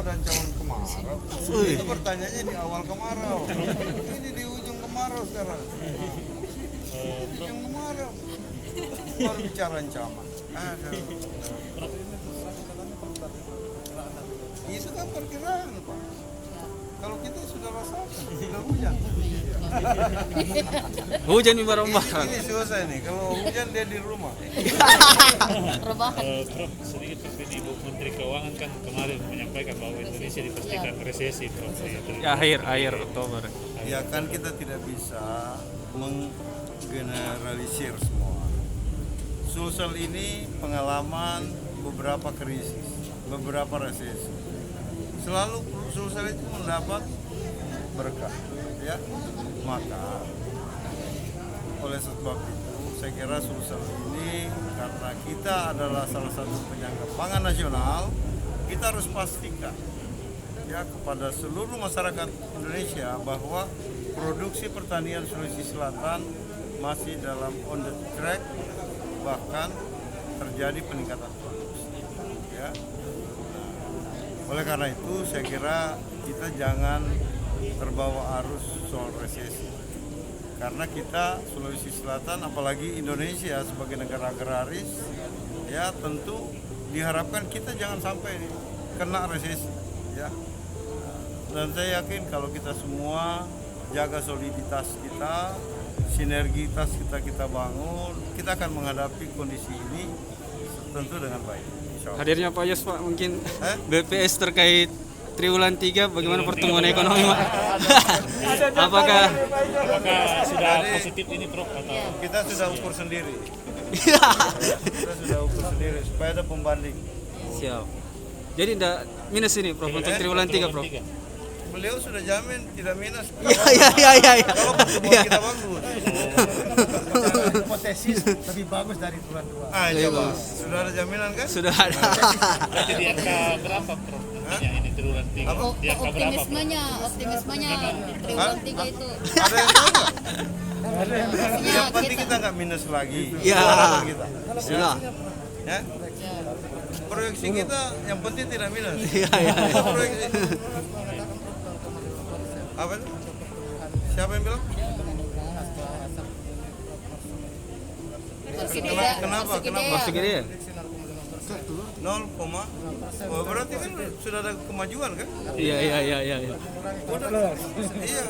ada ancaman kemarau. Itu pertanyaannya di awal kemarau. Ini di ujung kemarau sekarang. Ujung kemarau. Baru bicara ancaman. Aduh. Itu kan perkiraan, Pak. Kalau kita sudah rasakan, sudah hujan. Hujan di barang-barang. Ini selesai nih. Kalau hujan dia di rumah. Prof, sedikit Prof, ini Ibu Menteri Keuangan kan kemarin menyampaikan bahwa Indonesia dipastikan resesi Prof. Ya, akhir Oktober. Ya kan kita tidak bisa menggeneralisir semua. Sulsel ini pengalaman beberapa krisis, beberapa resesi. Selalu Sulsel itu mendapat berkah, ya. Maka oleh sebab itu saya kira Sulsel ini karena kita adalah salah satu penyangga pangan nasional, kita harus pastikan ya kepada seluruh masyarakat Indonesia bahwa produksi pertanian Sulawesi Selatan masih dalam on the track, bahkan terjadi peningkatan produksi ya. Oleh karena itu saya kira kita jangan terbawa arus soal resesi, karena kita Sulawesi Selatan apalagi Indonesia sebagai negara agraris ya tentu diharapkan kita jangan sampai kena resesi ya. Dan saya yakin kalau kita semua jaga soliditas kita, sinergitas kita bangun, kita akan menghadapi kondisi ini tentu dengan baik. Hadirnya Pak Yos, Pak, mungkin BPS terkait triwulan 3 bagaimana pertumbuhan ekonomi, Pak? Apakah sudah positif ini Prof? Atau Kita sudah ukur sendiri. Kita sudah ukur sendiri supaya ada pembanding. siap? Jadi tidak minus ini, Prof, untuk triwulan 3, Prof? Beliau sudah jamin tidak minus. Iya. Kalau pertumbuhan kita bagus. Hipotesis lebih bagus dari triwulan 2. Coba. Sudah ada jaminan kan? Sudah ada. Berarti di angka berapa Prof? Yang ini triwulan 3. Apa? Di angka berapa Prof? optimismenya triwulan 3 itu. Ada yang tahu nggak? Yang penting kita nggak minus lagi. Ya. Harapan kita. Sudah. Ya. Proyeksi kita yang penting tidak minus. Iya. Proyeksi. Apa itu? Siapa yang bilang? Kenapa? Masuk gini ya? 0, oh, berarti kan sudah ada kemajuan kan? Iya. Iya,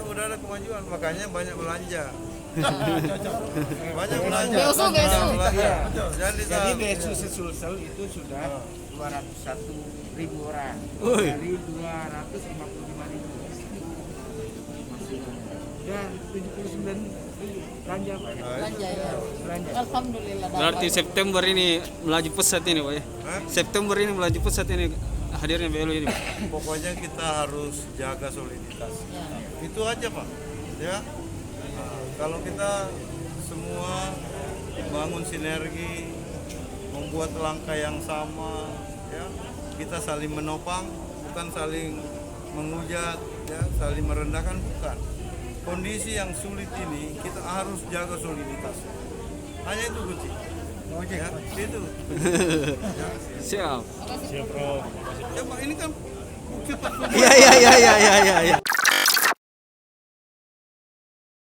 udah ada kemajuan, makanya banyak belanja. Banyak belanja. Besok. Belanja. Jadi Jadi BSU Sulsel itu sudah 201.000 orang dari 255.000. Dan 79 belanja Pak. Belanja ya. Belanja. Alhamdulillah. Berarti September ini melaju pesat ini, Pak, ya? September ini melaju pesat ini hadirnya BLU ini, Pak. pokoknya kita harus jaga soliditas. Itu aja Pak. Ya. Nah, kalau kita semua bangun sinergi, membuat langkah yang sama, ya, kita saling menopang, bukan saling menghujat, ya, saling merendahkan, bukan. Kondisi yang sulit ini kita harus jaga soliditas. Hanya itu kunci. Ya, itu. Siap. Siap Prof. Ya Pak, ini kan bukti pertumbuhan. Iya.